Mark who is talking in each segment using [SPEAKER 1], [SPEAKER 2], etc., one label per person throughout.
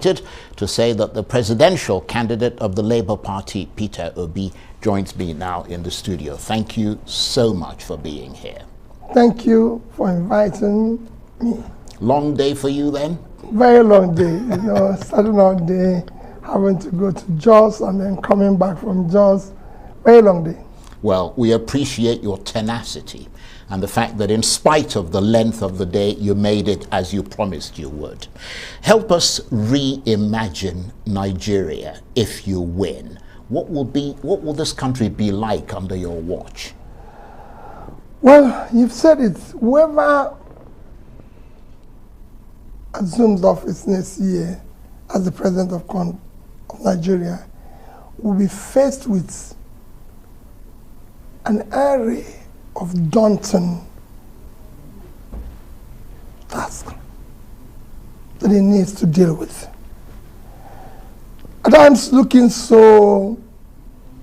[SPEAKER 1] delighted to say that the presidential candidate of the Labour Party, Peter Obi, joins me now in the studio. Thank you so much for being here.
[SPEAKER 2] Thank you for inviting me.
[SPEAKER 1] Long day for you then?
[SPEAKER 2] Very long day, starting out day, having to go to Jos and then coming back from Jos. Very long day.
[SPEAKER 1] Well, we appreciate your tenacity and the fact that in spite of the length of the day, you made it as you promised you would. Help us reimagine Nigeria if you win. What will this country be like under your watch?
[SPEAKER 2] Well, you've said it. Whoever assumes office next year as the president of Nigeria will be faced with an array of daunting tasks that he needs to deal with. At times looking so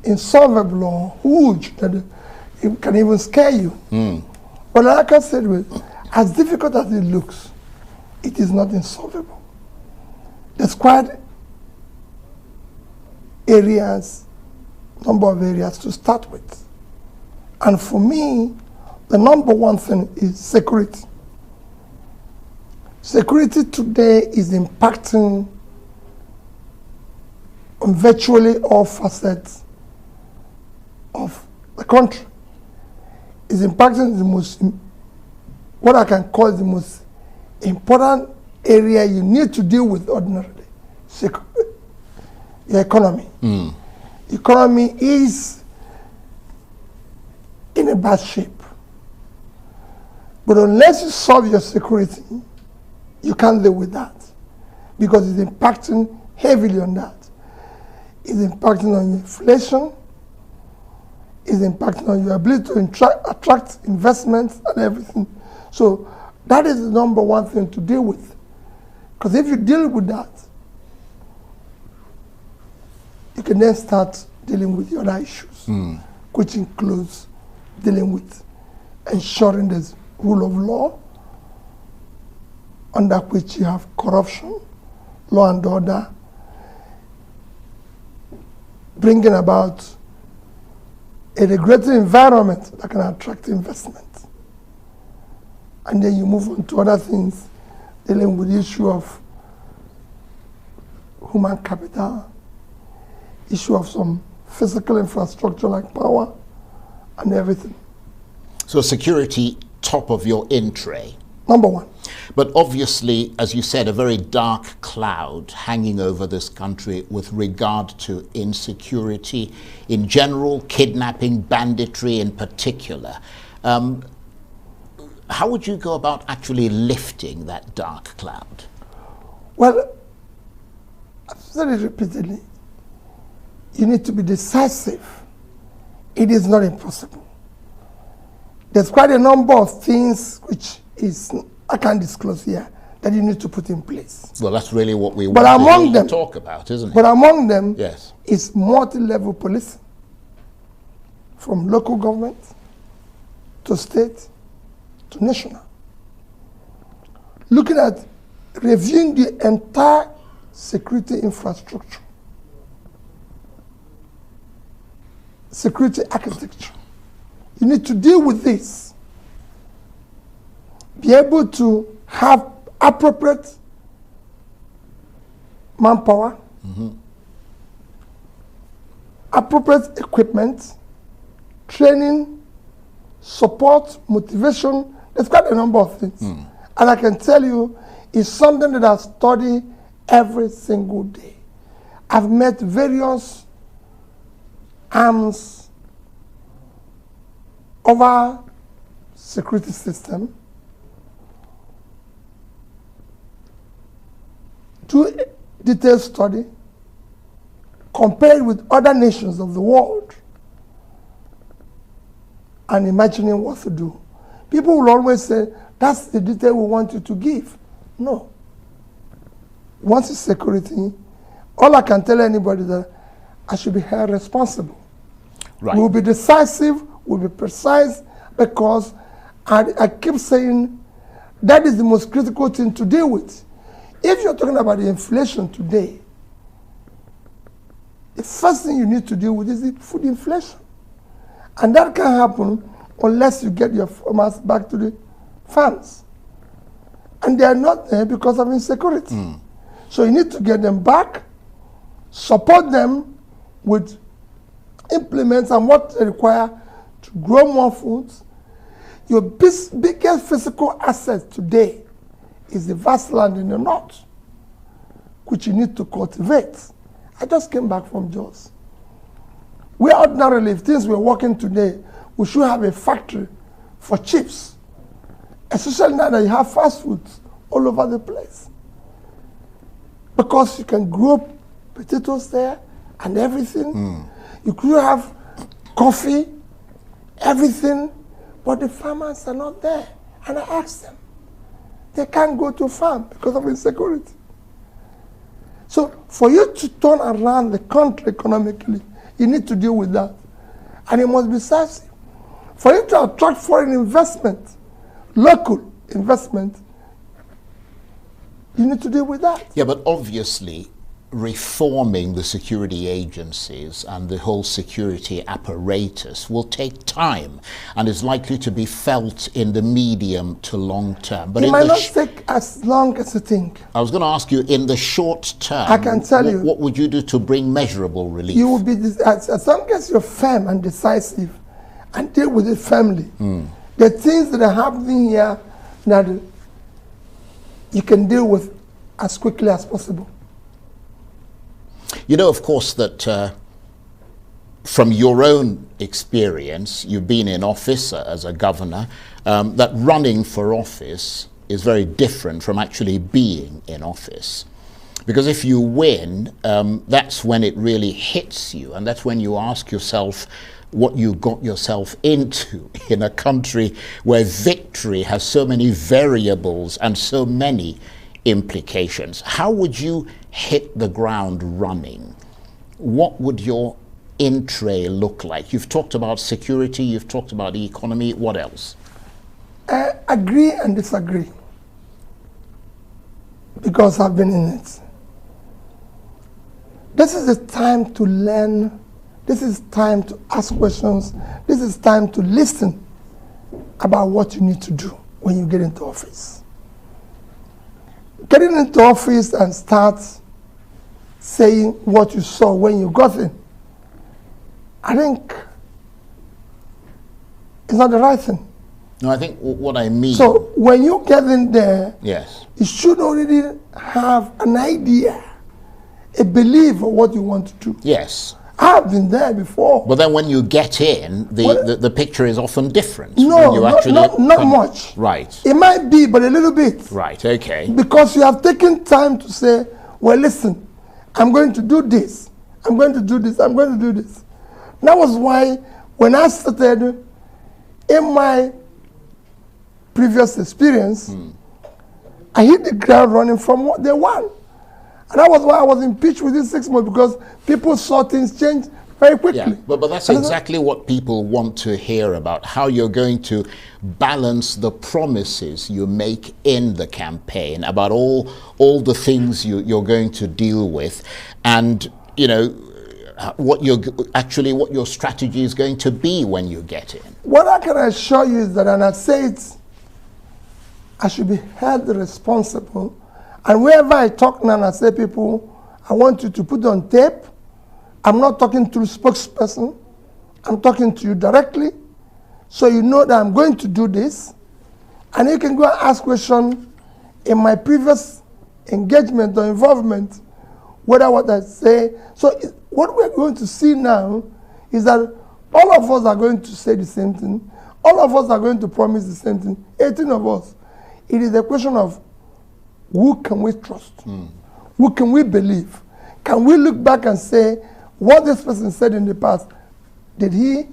[SPEAKER 2] insolvable or huge that it can even scare you. But like I said, as difficult as it looks, it is not insolvable. There's quite number of areas to start with. And for me, the number one thing is security. Security today is impacting on virtually all facets of the country. It's impacting the most, what I can call the most important area you need to deal with ordinarily, your economy. Economy is in a bad shape. But unless you solve your security, you can't live with that because it's impacting heavily on that. It's impacting on inflation, it's impacting on your ability to attract investments and everything. So that is the number one thing to deal with. Because if you deal with that, you can then start dealing with the other issues, which includes dealing with ensuring there's rule of law, under which you have corruption, law and order, bringing about a regulated environment that can attract investment. And then you move on to other things, dealing with the issue of human capital, issue of some physical infrastructure like power and everything.
[SPEAKER 1] So security, top of your in tray.
[SPEAKER 2] Number one.
[SPEAKER 1] But obviously, as you said, a very dark cloud hanging over this country with regard to insecurity in general, kidnapping, banditry in particular. How would you go about actually lifting that dark cloud?
[SPEAKER 2] Well, I've said it repeatedly. You need to be decisive. It is not impossible. There's quite a number of things which I can't disclose here that you need to put in place.
[SPEAKER 1] Well, that's really what we want to talk about, isn't it?
[SPEAKER 2] But among them
[SPEAKER 1] yes,
[SPEAKER 2] is multi-level policing, from local government to state to national. Looking at reviewing the entire security infrastructure, security architecture. You need to deal with this. Be able to have appropriate manpower, appropriate equipment, training, support, motivation. There's quite a number of things. And I can tell you, it's something that I study every single day. I've met various arms of our security system, do a detailed study, compared with other nations of the world, and imagining what to do. People will always say, that's the detail we want you to give. No. Once it's security, all I can tell anybody is that I should be held responsible.
[SPEAKER 1] Right.
[SPEAKER 2] We'll be decisive, we'll be precise, because I keep saying that is the most critical thing to deal with. If you're talking about the inflation today, the first thing you need to deal with is the food inflation. And that can happen unless you get your farmers back to the farms. And they are not there because of insecurity. So you need to get them back, support them with implements and what they require to grow more foods. Your biggest physical asset today is the vast land in the north, which you need to cultivate. I just came back from Jos. We ordinarily, if things were working today, we should have a factory for chips, especially now that you have fast foods all over the place. Because you can grow potatoes there and everything. You could have coffee, everything, but the farmers are not there. And I asked them, they can't go to farm because of insecurity. So for you to turn around the country economically, you need to deal with that. And it must be decisive. For you to attract foreign investment, local investment, you need to deal with that.
[SPEAKER 1] Yeah, but obviously reforming the security agencies and the whole security apparatus will take time and is likely to be felt in the medium to long term. But
[SPEAKER 2] it might not take as long as you think.
[SPEAKER 1] I was going to ask you, in the short term,
[SPEAKER 2] I can tell you,
[SPEAKER 1] what would you do to bring measurable relief?
[SPEAKER 2] You will be, as long as you're firm and decisive and deal with it firmly, the things that are happening here that you can deal with as quickly as possible.
[SPEAKER 1] You know, of course, that from your own experience, you've been in office as a governor, that running for office is very different from actually being in office. Because if you win, that's when it really hits you, and that's when you ask yourself what you got yourself into in a country where victory has so many variables and so many implications. How would you hit the ground running? What would your entree look like? You've talked about security, you've talked about the economy. What else?
[SPEAKER 2] Agree and disagree, because I've been in it. This is the time to learn. This is time to ask questions. This is time to listen about what you need to do when you get into office. Getting into office and start saying what you saw when you got in, I think it's not the right thing.
[SPEAKER 1] No, I think what I mean...
[SPEAKER 2] So when you get in there,
[SPEAKER 1] yes,
[SPEAKER 2] you should already have an idea, a belief of what you want to do.
[SPEAKER 1] yes.
[SPEAKER 2] I've been there before.
[SPEAKER 1] But then when you get in, the picture is often different.
[SPEAKER 2] No,
[SPEAKER 1] when you
[SPEAKER 2] not much.
[SPEAKER 1] Right.
[SPEAKER 2] It might be, but a little bit.
[SPEAKER 1] Right, okay.
[SPEAKER 2] Because you have taken time to say, well, listen, I'm going to do this. I'm going to do this. I'm going to do this. That was why when I started in my previous experience, I hit the ground running from day one. And that was why I was impeached within 6 months, because people saw things change very quickly.
[SPEAKER 1] Yeah, but that's exactly what people want to hear about, how you're going to balance the promises you make in the campaign about all the things you're going to deal with, and, you know, what your strategy is going to be when you get in.
[SPEAKER 2] What I can assure you is that, and I say it, I should be held responsible. And wherever I talk now and I say, people, I want you to put on tape. I'm not talking to a spokesperson. I'm talking to you directly. So you know that I'm going to do this. And you can go and ask questions in my previous engagement or involvement, whether what I say. So what we're going to see now is that all of us are going to say the same thing. All of us are going to promise the same thing. 18 of us. It is a question of who can we trust? Who can we believe? Can we look back and say, what this person said in the past, did he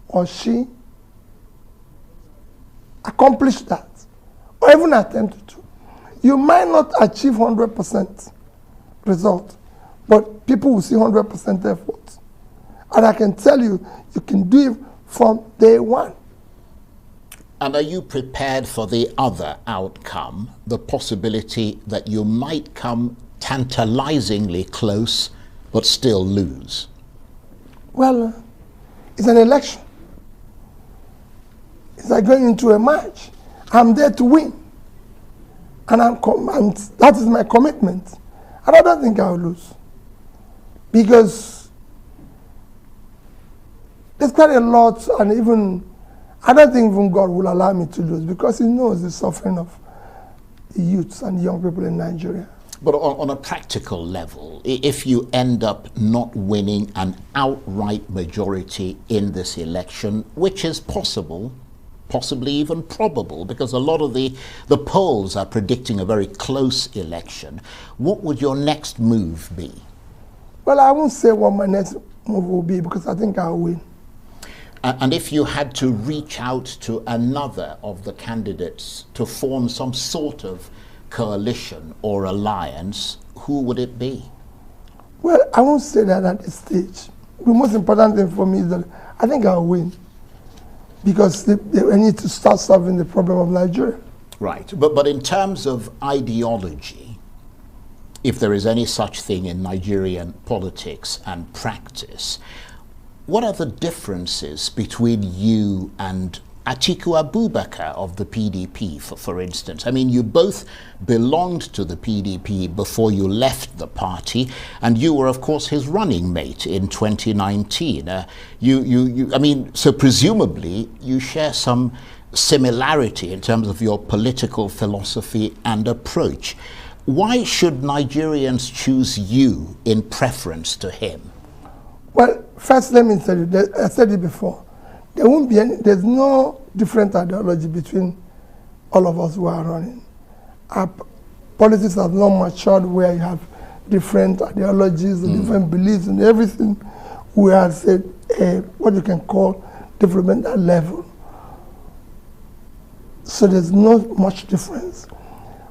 [SPEAKER 2] or she accomplish that? Or even attempt to? You might not achieve 100% result, but people will see 100% effort. And I can tell you, you can do it from day one.
[SPEAKER 1] And are you prepared for the other outcome, the possibility that you might come tantalizingly close but still lose?
[SPEAKER 2] Well, it's an election. It's like going into a match. I'm there to win. And that is my commitment. And I don't think I'll lose. Because there's quite a lot, and even, I don't think even God will allow me to lose, because he knows the suffering of the youths and young people in Nigeria.
[SPEAKER 1] But on a practical level, if you end up not winning an outright majority in this election, which is possible, possibly even probable, because a lot of the polls are predicting a very close election, what would your next move be?
[SPEAKER 2] Well, I won't say what my next move will be, because I think I'll win.
[SPEAKER 1] And if you had to reach out to another of the candidates to form some sort of coalition or alliance, who would it be?
[SPEAKER 2] Well, I won't say that at this stage. The most important thing for me is that I think I'll win, because they need to start solving the problem of Nigeria.
[SPEAKER 1] Right, but in terms of ideology, if there is any such thing in Nigerian politics and practice, what are the differences between you and Atiku Abubakar of the PDP, for instance? I mean, you both belonged to the PDP before you left the party, and you were, of course, his running mate in 2019. I mean, so presumably you share some similarity in terms of your political philosophy and approach. Why should Nigerians choose you in preference to him? Well,
[SPEAKER 2] first let me tell you, I said it before, there's no different ideology between all of us who are running. Our politics has not matured where you have different ideologies and different beliefs and everything. We are at what you can call developmental level. So there's not much difference.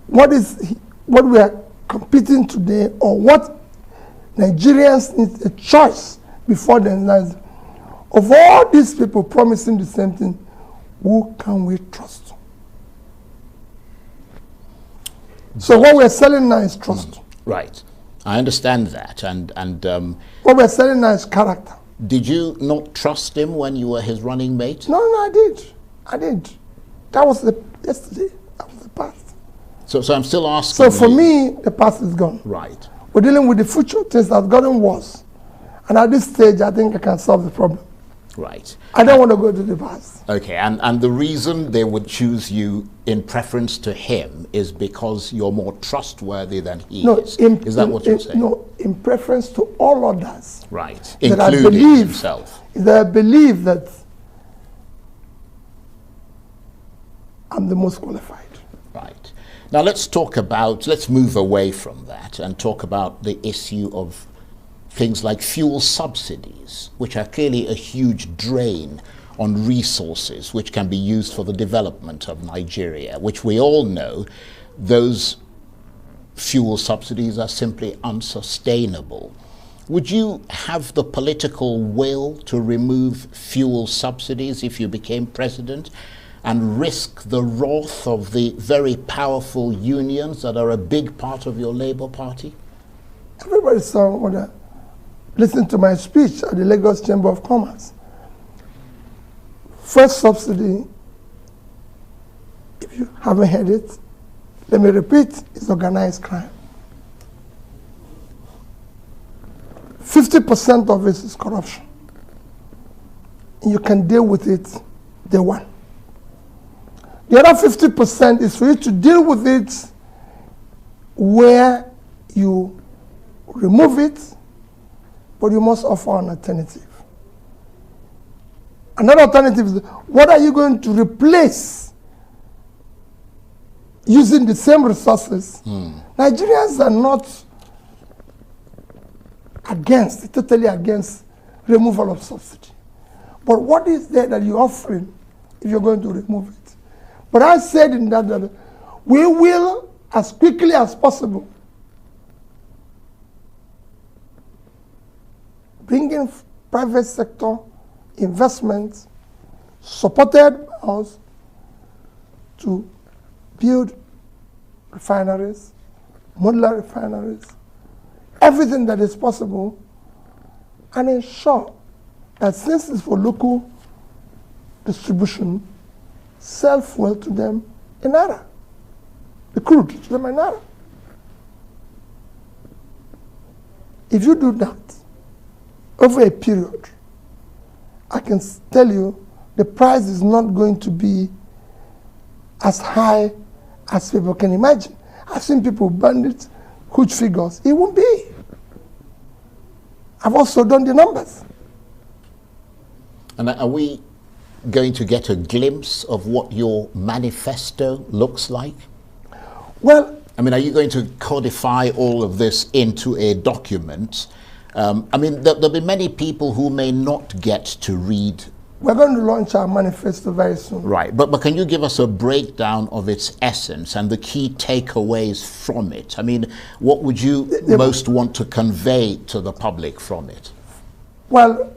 [SPEAKER 2] What we are competing today, or what Nigerians need a choice before them, of all these people promising the same thing, who can we trust? So what we're selling now is trust.
[SPEAKER 1] Right. I understand that. And
[SPEAKER 2] what we're selling now is character.
[SPEAKER 1] Did you not trust him when you were his running mate?
[SPEAKER 2] No, I did. I did. That was yesterday. That was the past.
[SPEAKER 1] So I'm still asking.
[SPEAKER 2] So for me, the past is gone.
[SPEAKER 1] Right.
[SPEAKER 2] We're dealing with the future, things that have gotten worse. And at this stage, I think I can solve the problem.
[SPEAKER 1] Right.
[SPEAKER 2] I don't want to go to the past.
[SPEAKER 1] Okay, and the reason they would choose you in preference to him is because you're more trustworthy than he is. Is that what you're saying?
[SPEAKER 2] No, in preference to all others.
[SPEAKER 1] Right, including himself.
[SPEAKER 2] That I believe that I'm the most qualified.
[SPEAKER 1] Right. Now let's move away from that and talk about the issue of things like fuel subsidies, which are clearly a huge drain on resources which can be used for the development of Nigeria, which we all know those fuel subsidies are simply unsustainable. Would you have the political will to remove fuel subsidies if you became president and risk the wrath of the very powerful unions that are a big part of your Labour Party?
[SPEAKER 2] Everybody saw listen to my speech at the Lagos Chamber of Commerce. First subsidy, if you haven't heard it, let me repeat, is organized crime. 50% of it is corruption. And you can deal with it day one. The other 50% is for you to deal with it where you remove it, but you must offer an alternative. Another alternative is, what are you going to replace using the same resources? Nigerians are not totally against removal of subsidy. But what is there that you're offering if you're going to remove it? But I said in that we will, as quickly as possible, bring in private sector investments supported by us to build refineries, modular refineries, everything that is possible, and ensure that since it's for local distribution, sell fuel to them in naira, the crude to them in naira. If you do that over a period, I can tell you the price is not going to be as high as people can imagine. I've seen people bandit huge figures. It won't be. I've also done the numbers.
[SPEAKER 1] And are we going to get a glimpse of what your manifesto looks like?
[SPEAKER 2] Well,
[SPEAKER 1] I mean, are you going to codify all of this into a document? I mean, there'll be many people who may not get to read.
[SPEAKER 2] We're going to launch our manifesto very soon.
[SPEAKER 1] Right, but can you give us a breakdown of its essence and the key takeaways from it? I mean, what would you most want to convey to the public from it?
[SPEAKER 2] Well,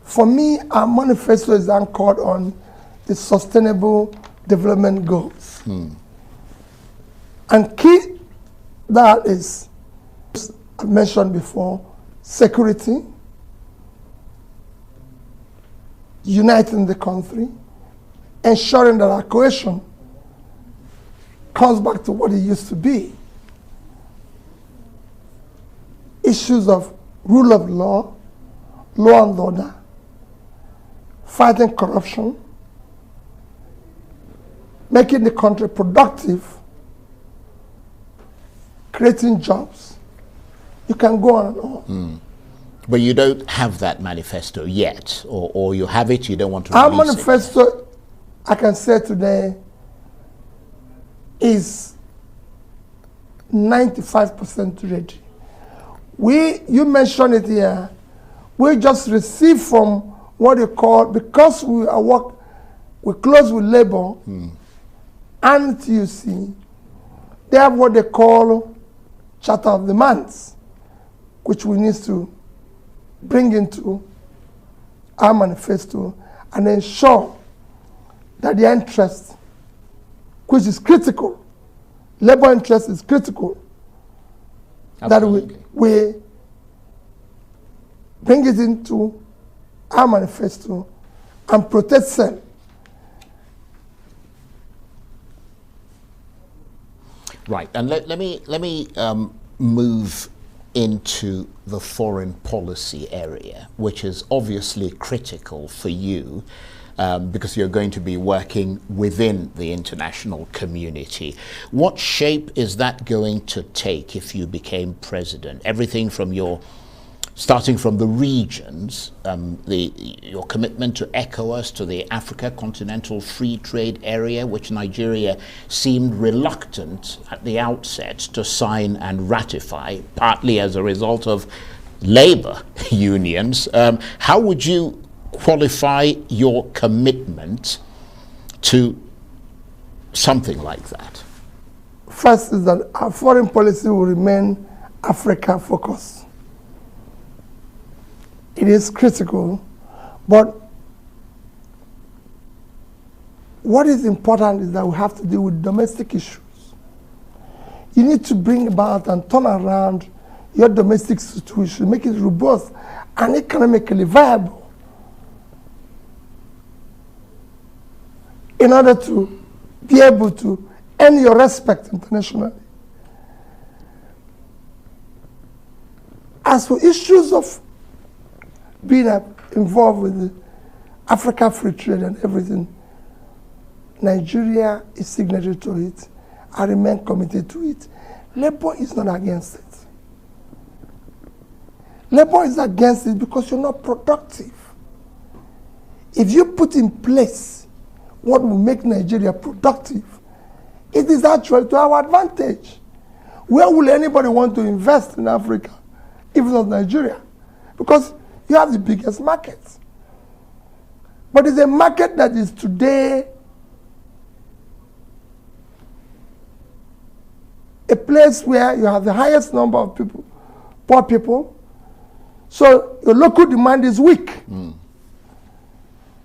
[SPEAKER 2] for me, our manifesto is anchored on the Sustainable Development Goals. And key that is, I mentioned before, security, uniting the country, ensuring that our cohesion comes back to what it used to be. Issues of rule of law, law and order, fighting corruption, making the country productive, creating jobs. You can go on and on.
[SPEAKER 1] But you don't have that manifesto yet, or you have it, you don't want to
[SPEAKER 2] Our
[SPEAKER 1] release
[SPEAKER 2] manifesto, I can say today, is 95% ready. You mentioned it here, we just received from what you call, because we close with labor and TUC, they have what they call Charter of Demands, which we need to bring into our manifesto and ensure that the interest, which is critical, labor interest is critical,
[SPEAKER 1] Absolutely.
[SPEAKER 2] that we bring it into our manifesto and protect them.
[SPEAKER 1] Right, and let me move into the foreign policy area, which is obviously critical for you because you're going to be working within the international community. What shape is that going to take if you became president? Everything from starting from the regions, your commitment to ECOWAS, to the Africa Continental Free Trade Area, which Nigeria seemed reluctant at the outset to sign and ratify, partly as a result of labor unions. How would you qualify your commitment to something like that?
[SPEAKER 2] First is that our foreign policy will remain Africa focused. It is critical, but what is important is that we have to deal with domestic issues. You need to bring about and turn around your domestic situation, make it robust and economically viable in order to be able to earn your respect internationally. As for issues of being involved with the Africa Free Trade and everything, Nigeria is signatory to it. I remain committed to it. Labour is not against it. Labour is against it because you're not productive. If you put in place what will make Nigeria productive, it is actually to our advantage. Where will anybody want to invest in Africa if not Nigeria? Because you have the biggest market. But it's a market that is today a place where you have the highest number of people, poor people. So your local demand is weak.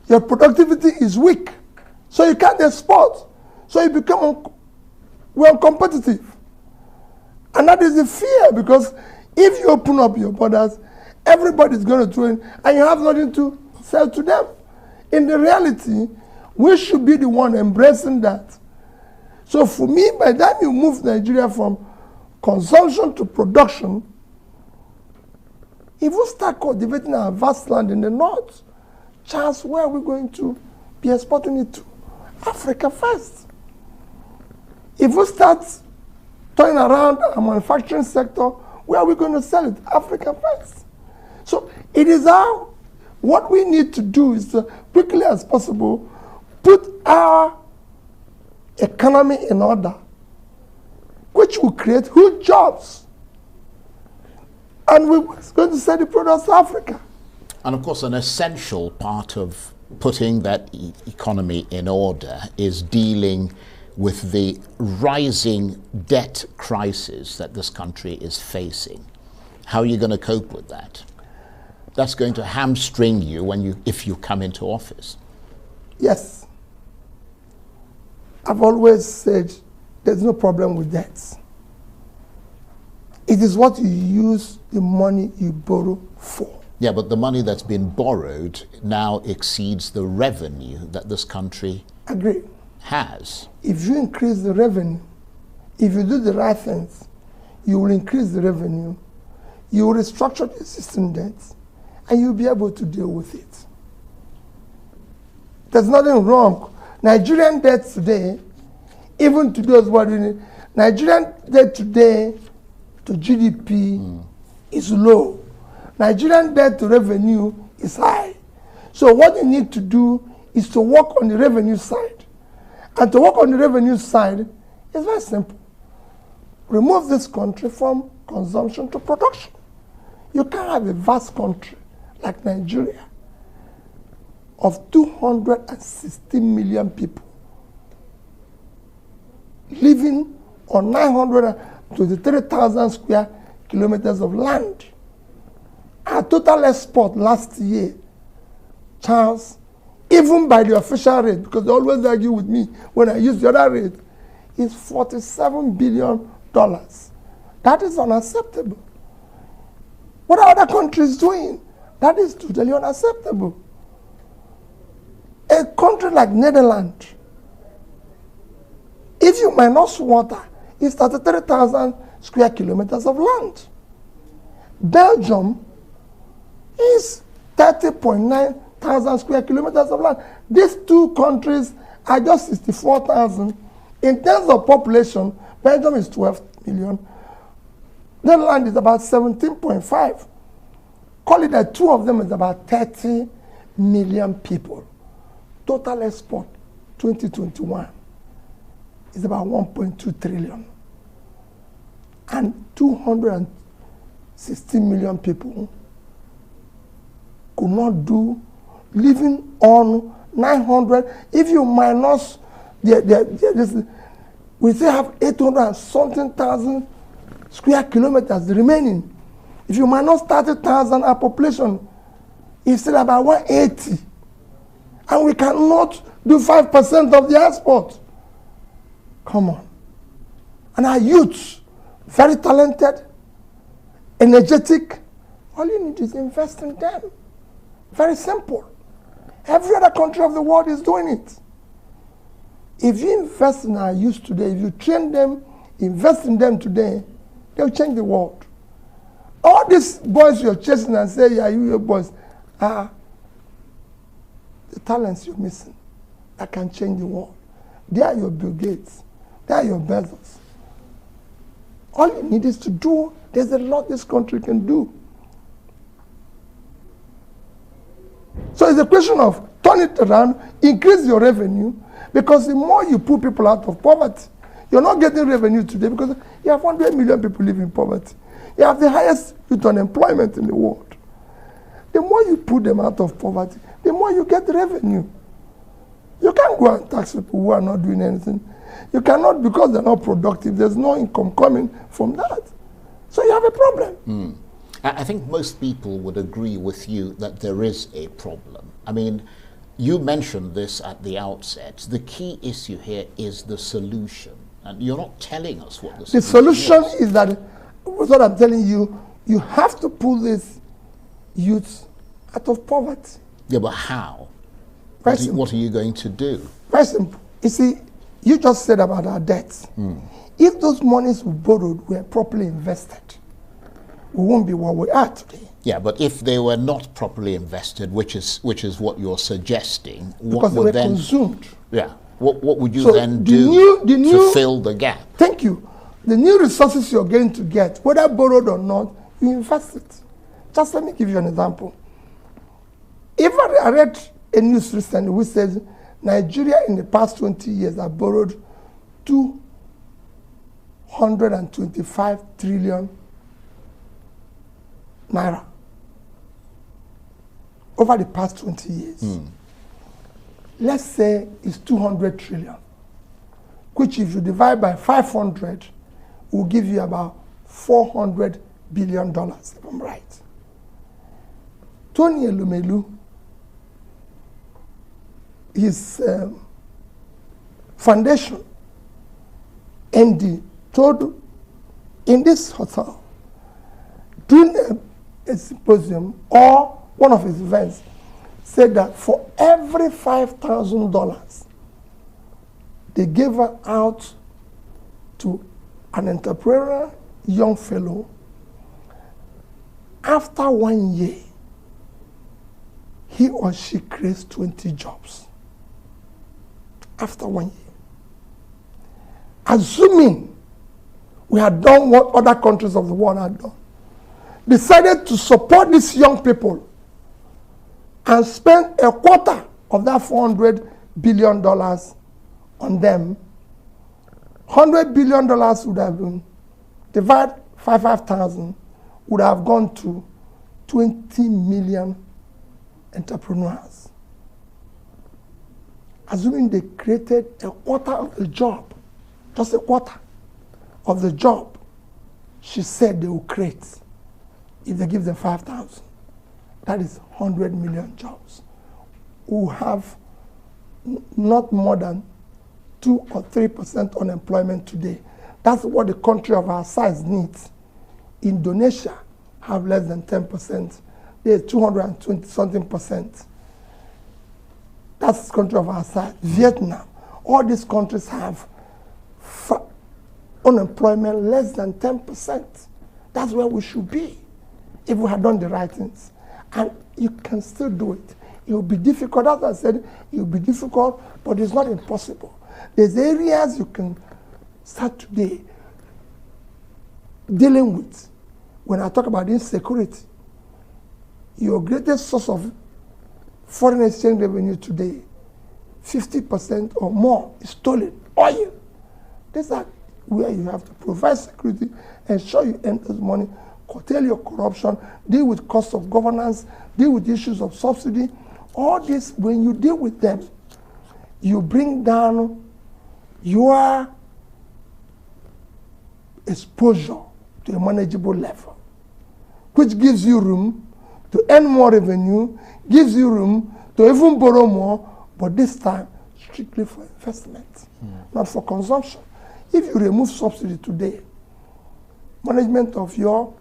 [SPEAKER 2] Your productivity is weak. So you can't export. So you become we're uncompetitive. And that is the fear, because if you open up your borders, everybody's going to throw in, and you have nothing to sell to them. In the reality, we should be the one embracing that. So for me, by the time you move Nigeria from consumption to production, if we start cultivating our vast land in the north, Charles, where are we going to be exporting it to? Africa first. If we start turning around our manufacturing sector, where are we going to sell it? Africa first. So it is what we need to do is to, quickly as possible, put our economy in order, which will create huge jobs. And we're going to sell the products to Africa.
[SPEAKER 1] And of course, an essential part of putting that economy in order is dealing with the rising debt crisis that this country is facing. How are you going to cope with that? That's going to hamstring you if you come into office.
[SPEAKER 2] Yes. I've always said there's no problem with debts. It is what you use the money you borrow for.
[SPEAKER 1] Yeah, but the money that's been borrowed now exceeds the revenue that this country has.
[SPEAKER 2] If you increase the revenue, if you do the right things, you will increase the revenue, you will restructure the existing debts, and you'll be able to deal with it. There's nothing wrong. Nigerian debt today, even to those who are doing it, Nigerian debt today to GDP is low. Nigerian debt to revenue is high. So what you need to do is to work on the revenue side. And to work on the revenue side is very simple. Remove this country from consumption to production. You can't have a vast country like Nigeria of 260 million people living on 923,000 square kilometers of land. Our total export last year, Charles, even by the official rate, because they always argue with me when I use the other rate, is $47 billion. That is unacceptable. What are other countries doing? That is totally unacceptable. A country like Netherlands, if you minus water, is 33,000 square kilometers of land. Belgium is 30.9 thousand square kilometers of land. These two countries are just 64,000. In terms of population, Belgium is 12 million. Netherlands is about 17.5. Call it that two of them is about 30 million people. Total export 2021 is about 1.2 trillion. And 260 million people could not do living on 900. If you minus we still have 800 and something thousand square kilometers remaining. If you minus 30,000, our population is still about 180. And we cannot do 5% of the export. Come on. And our youth, very talented, energetic, all you need is invest in them. Very simple. Every other country of the world is doing it. If you invest in our youth today, if you train them, invest in them today, they'll change the world. All these boys you're chasing and say, yeah, you boys, are the talents you're missing that can change the world. They are your Bill Gates. They are your Bezos. All you need is to do. There's a lot this country can do. So it's a question of turn it around, increase your revenue, because the more you put people out of poverty, you're not getting revenue today because you have 100 million people living in poverty. You have the highest youth unemployment in the world. The more you put them out of poverty, the more you get revenue. You can't go and tax people who are not doing anything. You cannot, because they're not productive. There's no income coming from that. So you have a problem.
[SPEAKER 1] I think most people would agree with you that there is a problem. I mean, You mentioned this at the outset. The key issue here is the solution. And you're not telling us what the
[SPEAKER 2] solution is that, what I'm telling you, you have to pull these youths out of poverty.
[SPEAKER 1] Yeah, but how? What are you going to do?
[SPEAKER 2] Very simple. You see, you just said about our debts. If those monies we borrowed were properly invested, we won't be where we are today.
[SPEAKER 1] Yeah, but if they were not properly invested, which is what you're suggesting,
[SPEAKER 2] because
[SPEAKER 1] what would
[SPEAKER 2] they were
[SPEAKER 1] then
[SPEAKER 2] consumed?
[SPEAKER 1] Yeah, what would you then do to fill the gap?
[SPEAKER 2] Thank you. The new resources you're going to get, whether borrowed or not, you invest it. Just let me give you an example. If I read a news recently which says Nigeria in the past 20 years have borrowed 225 trillion naira over the past 20 years. Let's say it's 200 trillion, which if you divide by 500, will give you about $400 billion, if I'm right. Tony Elumelu, his foundation, ND, told in this hotel, during a symposium or one of his events, said that for every $5,000 they gave out to an entrepreneur, young fellow, after 1 year, he or she creates 20 jobs. After 1 year. Assuming we had done what other countries of the world had done, decided to support these young people and spend a quarter of that $400 billion on them, $100 billion would have been, divide 5,000, would have gone to 20 million entrepreneurs. Assuming they created a quarter of the job, just a quarter of the job she said they will create if they give them 5,000. That is 100 million jobs. Who have not more than 2 or 3% unemployment today. That's what the country of our size needs. Indonesia have less than 10%. There's 220 something percent. That's the country of our size. Vietnam, all these countries have unemployment less than 10%. That's where we should be if we had done the right things. And you can still do it. It will be difficult, as I said, it will be difficult, but it's not impossible. There's areas you can start today dealing with. When I talk about insecurity, your greatest source of foreign exchange revenue today, 50% or more is stolen. Oil. These are where you have to provide security, ensure you earn those money, curtail your corruption, deal with cost of governance, deal with issues of subsidy. All this, when you deal with them, you bring down your exposure to a manageable level, which gives you room to earn more revenue, gives you room to even borrow more, but this time strictly for investment, not for consumption. If you remove subsidy today, management of your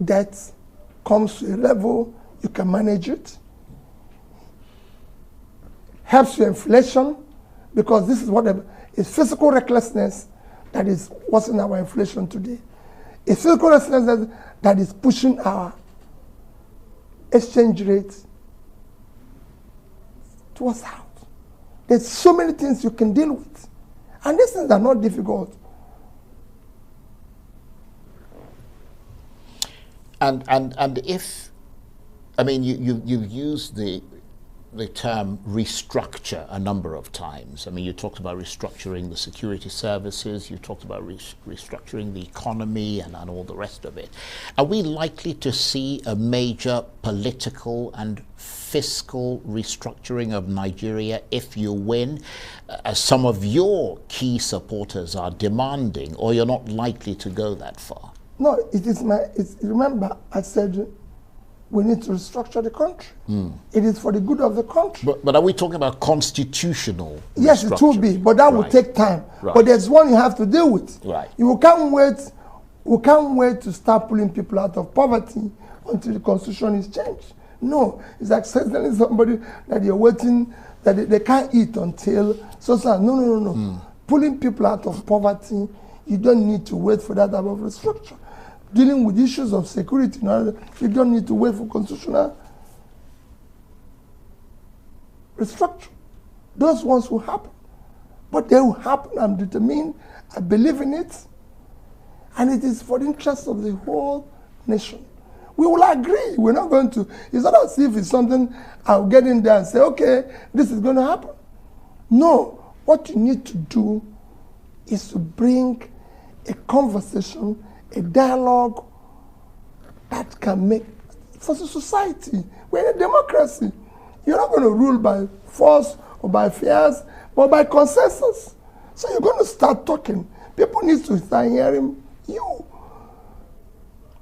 [SPEAKER 2] debt comes to a level you can manage it, helps your inflation, because this is what is physical recklessness that is what's in our inflation today. It's physical recklessness that is pushing our exchange rate towards out. There's so many things you can deal with. And these things are not difficult.
[SPEAKER 1] And if, I mean, you've used the term restructure a number of times. I mean, you talked about restructuring the security services, you talked about restructuring the economy and all the rest of it. Are we likely to see a major political and fiscal restructuring of Nigeria if you win, as some of your key supporters are demanding, or you're not likely to go that far?
[SPEAKER 2] No, it is remember, I said we need to restructure the country. It is for the good of the country.
[SPEAKER 1] But are we talking about constitutional
[SPEAKER 2] Yes, it will be, but that will take time.
[SPEAKER 1] Right.
[SPEAKER 2] But there's one you have to deal with.
[SPEAKER 1] Right.
[SPEAKER 2] You can't wait. We can't wait to start pulling people out of poverty until the constitution is changed. No, it's like telling somebody that you're waiting, that they can't eat until no. Pulling people out of poverty, you don't need to wait for that type of restructure. Dealing with issues of security, you don't need to wait for constitutional restructure. Those ones will happen. But they will happen. I'm determined. I believe in it. And it is for the interest of the whole nation. We will agree. We're not going to. It's not as if it's something I'll get in there and say, okay, this is going to happen. No. What you need to do is to bring a conversation, a dialogue that can make for the society. We're in a democracy. You're not going to rule by force or by fears, but by consensus. So you're going to start talking. People need to start hearing you.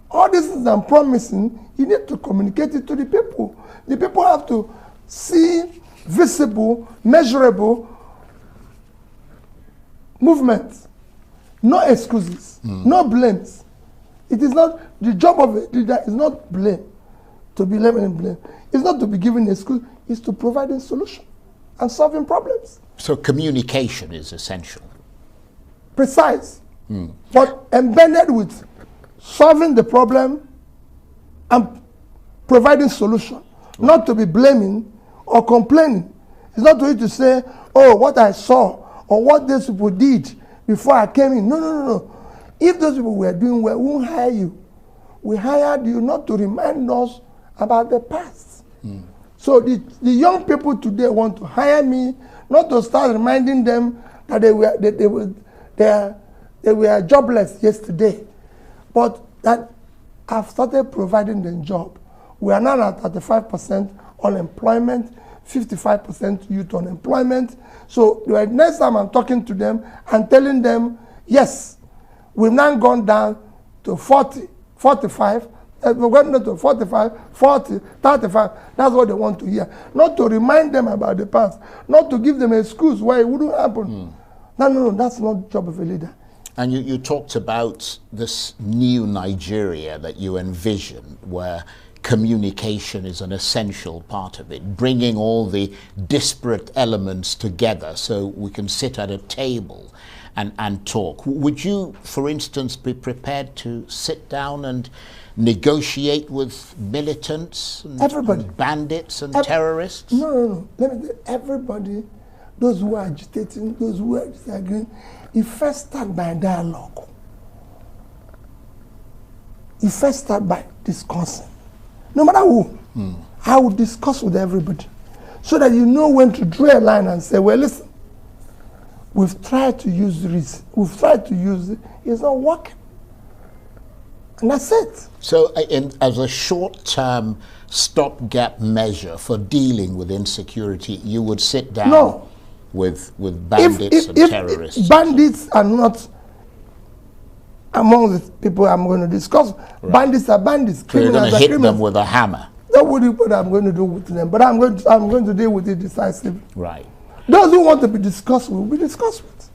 [SPEAKER 2] All this is I'm promising, you need to communicate it to the people. The people have to see visible, measurable movements. No excuses, no blames. It is not, the job of a leader is not blame, to be labeled and blame. It's not to be given an excuse, it's to provide a solution and solving problems.
[SPEAKER 1] So communication is essential.
[SPEAKER 2] Precise, but embedded with solving the problem and providing solution. Not to be blaming or complaining. It's not to you to say, oh, what I saw or what these people did before I came in. No. If those people were doing well, we won't hire you. We hired you not to remind us about the past. So the young people today want to hire me, not to start reminding them that they were jobless yesterday, but that I've started providing them job. We are now at 35% unemployment, 55% youth unemployment. So the next time I'm talking to them and telling them, yes, we've now gone down to 40, 45, we're going down to 45, 40, 35. That's what they want to hear. Not to remind them about the past, not to give them an excuse why it wouldn't happen. No, that's not the job of a leader.
[SPEAKER 1] And you talked about this new Nigeria that you envision, where communication is an essential part of it, bringing all the disparate elements together so we can sit at a table and talk. Would you, for instance, be prepared to sit down and negotiate with militants and, and bandits and terrorists?
[SPEAKER 2] No. Let me say, everybody, those who are agitating, those who are disagreeing, you first start by dialogue. You first start by discussing. No matter who, I will discuss with everybody so that you know when to draw a line and say, well, listen, we've tried to use this, we've tried to use it, it's not working. And that's it.
[SPEAKER 1] So as a short-term stopgap measure for dealing with insecurity, you would sit down with bandits and terrorists?
[SPEAKER 2] If bandits are not among the people I'm going to discuss, bandits are bandits.
[SPEAKER 1] So you're going to hit them with a hammer?
[SPEAKER 2] That would be what I'm going to do with them, but I'm going to deal with it decisively.
[SPEAKER 1] Right.
[SPEAKER 2] Those who want to be discussed with will be discussed with.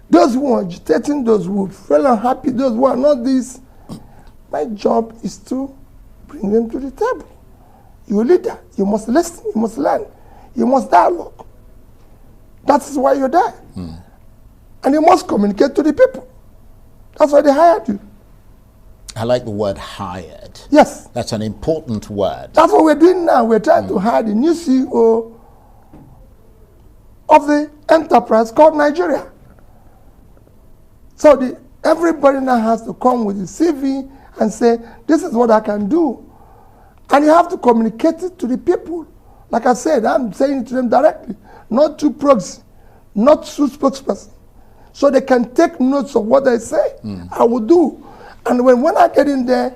[SPEAKER 2] Those who are agitating, those who feel unhappy, those who are not this, my job is to bring them to the table. You're a leader. You must listen. You must learn. You must dialogue. That's why you're there. And you must communicate to the people. That's why they hired you.
[SPEAKER 1] I like the word hired.
[SPEAKER 2] Yes.
[SPEAKER 1] That's an important word.
[SPEAKER 2] That's what we're doing now. We're trying to hire the new CEO of the enterprise called Nigeria. So everybody now has to come with a CV and say, this is what I can do. And you have to communicate it to the people. Like I said, I'm saying it to them directly. Not to proxy, not to spokesperson. So they can take notes of what I say. I will do. And when I get in there,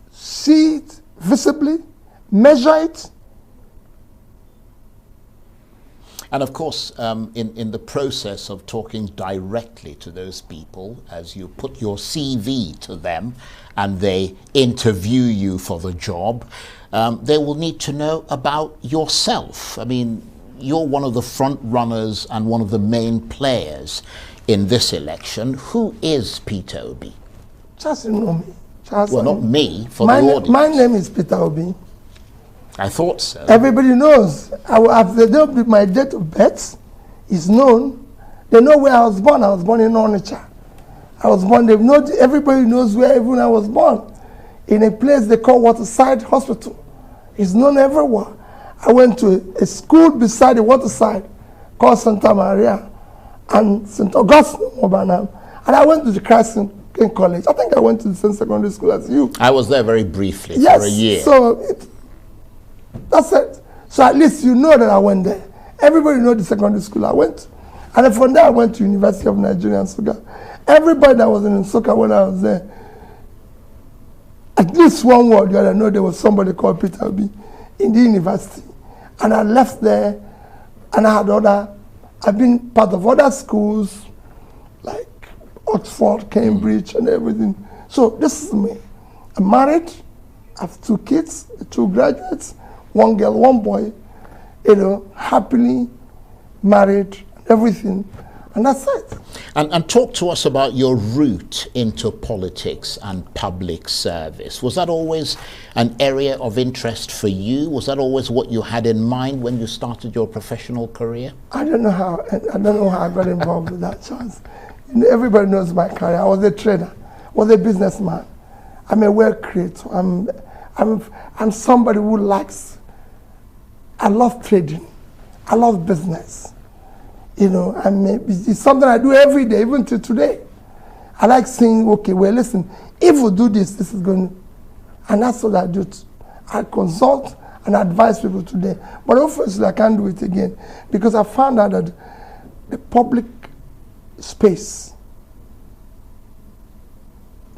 [SPEAKER 2] see it visibly, measure it.
[SPEAKER 1] And of course, in the process of talking directly to those people, as you put your CV to them and they interview you for the job, they will need to know about yourself. I mean, you're one of the front runners and one of the main players in this election. Who is Peter Obi?
[SPEAKER 2] Just know me. Just
[SPEAKER 1] well, not me, for
[SPEAKER 2] the
[SPEAKER 1] audience.
[SPEAKER 2] My name is Peter Obi.
[SPEAKER 1] I thought so.
[SPEAKER 2] Everybody knows. My date of birth is known. They know where I was born. I was born in Onitsha. I was born, everybody knows where even I was born. In a place they call Waterside Hospital. It's known everywhere. I went to a school beside the Waterside called Santa Maria and St. Augustine, Mobanam. And I went to the Christ in College. I think I went to the same secondary school as you.
[SPEAKER 1] I was there very briefly,
[SPEAKER 2] yes,
[SPEAKER 1] for a year.
[SPEAKER 2] So that's it. So at least you know that I went there. Everybody knows the secondary school I went to. And then from there I went to University of Nigeria, Nsukka. Everybody that was in Nsukka when I was there, at least one word or the other, know there was somebody called Peter Obi in the university. And I left there and I've been part of other schools like Oxford, Cambridge, and everything. So this is me. I'm married. I have 2 kids, 2 graduates, 1 girl, 1 boy. Happily married, everything, and that's it.
[SPEAKER 1] And talk to us about your route into politics and public service. Was that always an area of interest for you? Was that always what you had in mind when you started your professional career?
[SPEAKER 2] I don't know how I got involved with that chance. Everybody knows my career. I was a trader, I was a businessman. I'm a wealth creator. I'm somebody who likes. I love trading. I love business. It's something I do every day, even till today. I like saying, okay, well, listen, if we do this, this is going to, and that's what I do. I consult and advise people today. But obviously, I can't do it again because I found out that the public space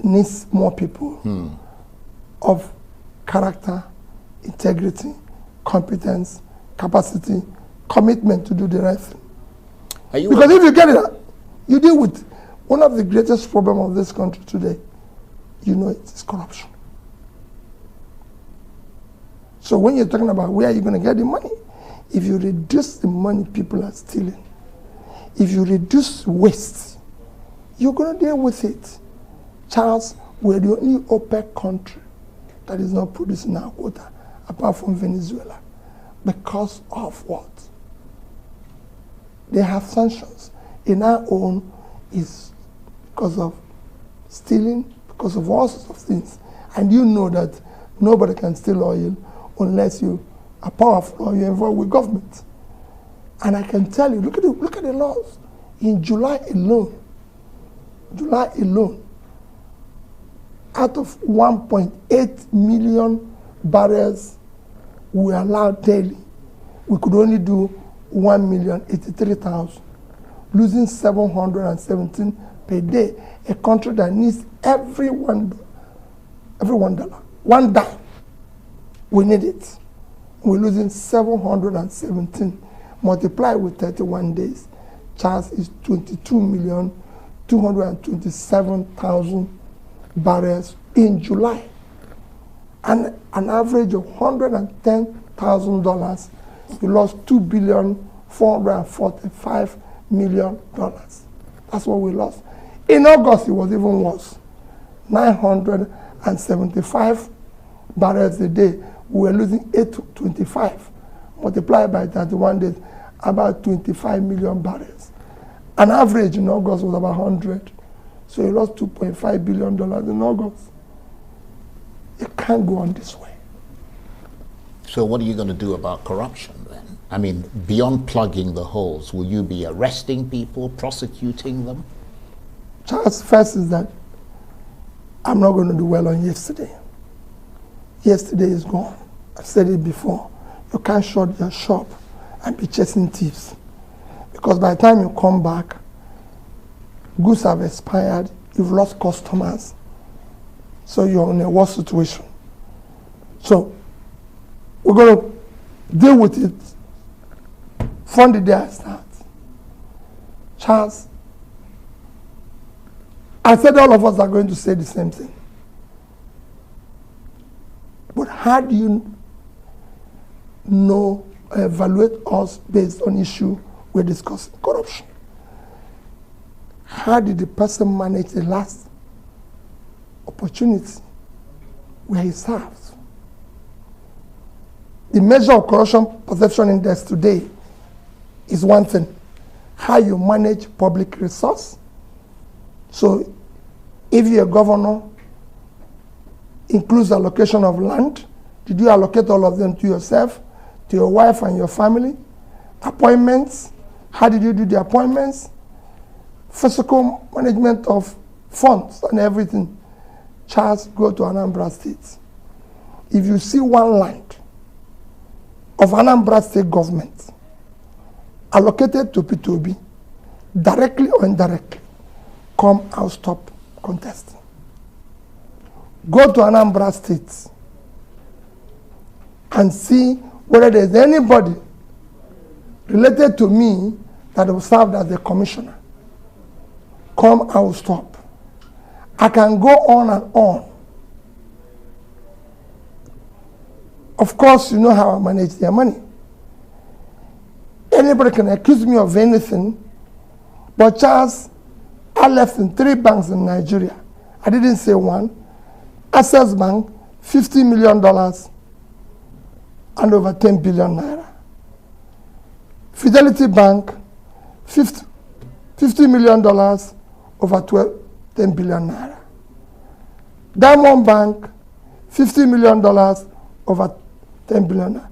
[SPEAKER 2] needs more people of character, integrity, competence, capacity, commitment to do the right thing. Because if you get it, you deal with one of the greatest problems of this country today. It's corruption. So when you're talking about where are you going to get the money, if you reduce the money people are stealing, if you reduce waste, you're going to deal with it. Charles, we're the only OPEC country that is not producing our quota, apart from Venezuela. Because of what? They have sanctions. In our own, is because of stealing, because of all sorts of things. And you know that nobody can steal oil unless you are powerful or you're involved with government. And I can tell you, look at the laws. In July alone, out of 1.8 million barrels we allowed daily, we could only do 1,083,000, losing 717 per day. A country that needs every $1, $1 dime, we need it. We're losing 717. Multiply with 31 days, Charles is 22,227,000 barrels in July. And an average of $110,000, we lost $2,445,000,000. That's what we lost. In August, it was even worse. 975 barrels a day. We were losing 825. Multiplied by 31 days, about 25 million barrels. An average in August was about 100. So you lost $2.5 billion in August. It can't go on this way.
[SPEAKER 1] So what are you going to do about corruption then? I mean, beyond plugging the holes, will you be arresting people, prosecuting them?
[SPEAKER 2] Charles, first is that I'm not going to do well on yesterday. Yesterday is gone. I've said it before. You can't shut your shop and be chasing thieves. Because by the time you come back, goods have expired, you've lost customers, so you're in a worse situation. So we're going to deal with it from the day I start. Charles, I said all of us are going to say the same thing. But how do you know, evaluate us based on issue we're discussing? Corruption. How did the person manage the last opportunity where he serves? The measure of corruption perception index today is one thing. How you manage public resource. So if you're a governor, includes allocation of land. Did you allocate all of them to yourself, to your wife and your family? Appointments. How did you do the appointments? Physical management of funds and everything. Charles, go to Anambra State. If you see one land of Anambra State government allocated to P2B, directly or indirectly, come out, stop contesting. Go to Anambra State and see whether there's anybody related to me that will serve as a commissioner. Come, I will stop. I can go on and on. Of course, you know how I manage their money. Anybody can accuse me of anything, but Charles, I left in 3 banks in Nigeria. I didn't say one. Access Bank, $50 million and over 10 billion naira. Fidelity Bank, $50 million over 10 billion naira. Diamond Bank, $50 million over 10 billion naira.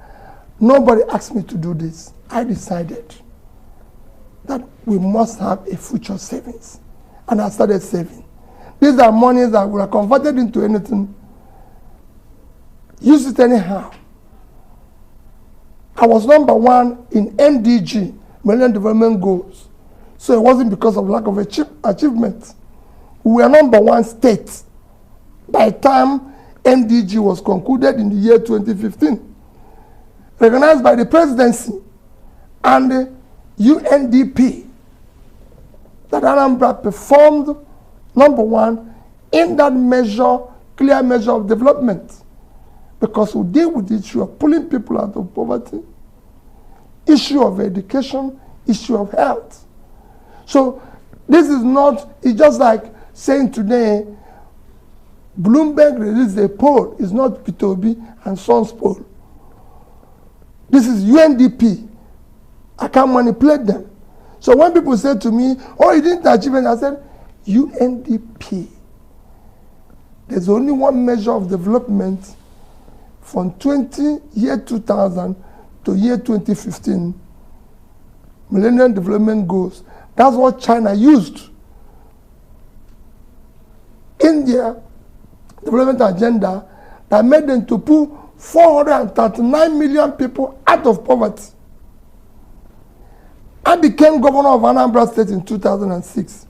[SPEAKER 2] Nobody asked me to do this. I decided that we must have a future savings. And I started saving. These are monies that were converted into anything. Use it anyhow. I was #1 in MDG, Millennium Development Goals. So it wasn't because of lack of achievement. We were #1 state by the time MDG was concluded in the year 2015. Recognized by the presidency and the UNDP that Anambra performed #1 in that measure, clear measure of development. Because we deal with the issue of pulling people out of poverty, issue of education, issue of health. So this is not, it's just like saying today, Bloomberg released a poll, it's not P2B and Sons poll. This is UNDP. I can't manipulate them. So when people say to me, oh, you didn't achieve it, I said, UNDP. There's only one measure of development from year 2000 to year 2015. Millennium Development Goals. That's what China used in their development agenda that made them to pull 439 million people out of poverty. I became governor of Anambra State in 2006.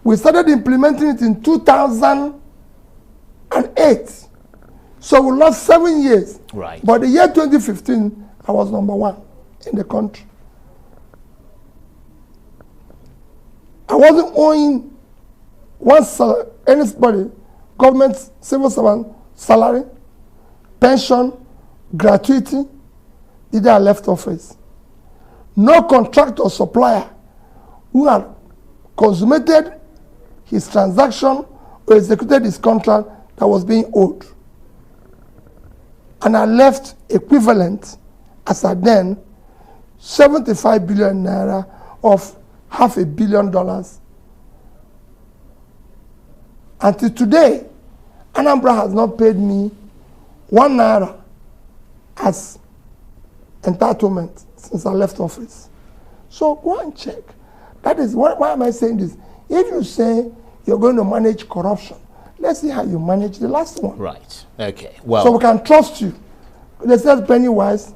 [SPEAKER 2] We started implementing it in 2008. So we lost 7 years.
[SPEAKER 1] Right.
[SPEAKER 2] But the year 2015, I was #1 in the country. I wasn't owing anybody, government, civil servant, salary, pension, gratuity, the day I left office. No contractor or supplier who had consummated his transaction or executed his contract that was being owed. And I left equivalent, as I then, 75 billion naira of $500 million. Until today, Anambra has not paid me 1 naira as entitlement since I left office. So go and check. That is, why am I saying this? If you say you're going to manage corruption, let's see how you manage the last one.
[SPEAKER 1] Right. Okay. Well,
[SPEAKER 2] so we can trust you. They said penny wise,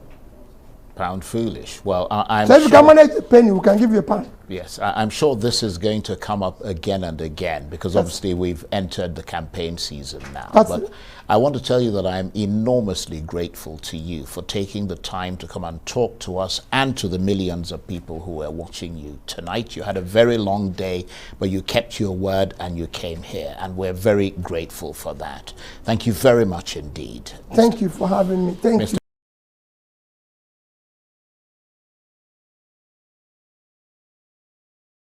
[SPEAKER 1] Pound foolish. Well, I'm
[SPEAKER 2] So if you
[SPEAKER 1] sure,
[SPEAKER 2] can manage a penny, we can give you a pound.
[SPEAKER 1] yes, I'm sure this is going to come up again and again, because obviously we've entered the campaign season now. But I want to tell you that I'm enormously grateful to you for taking the time to come and talk to us and to the millions of people who are watching you tonight. You had a very long day, but you kept your word and you came here, and we're very grateful for that. Thank you very much indeed.
[SPEAKER 2] Thank you for having me. Thank you.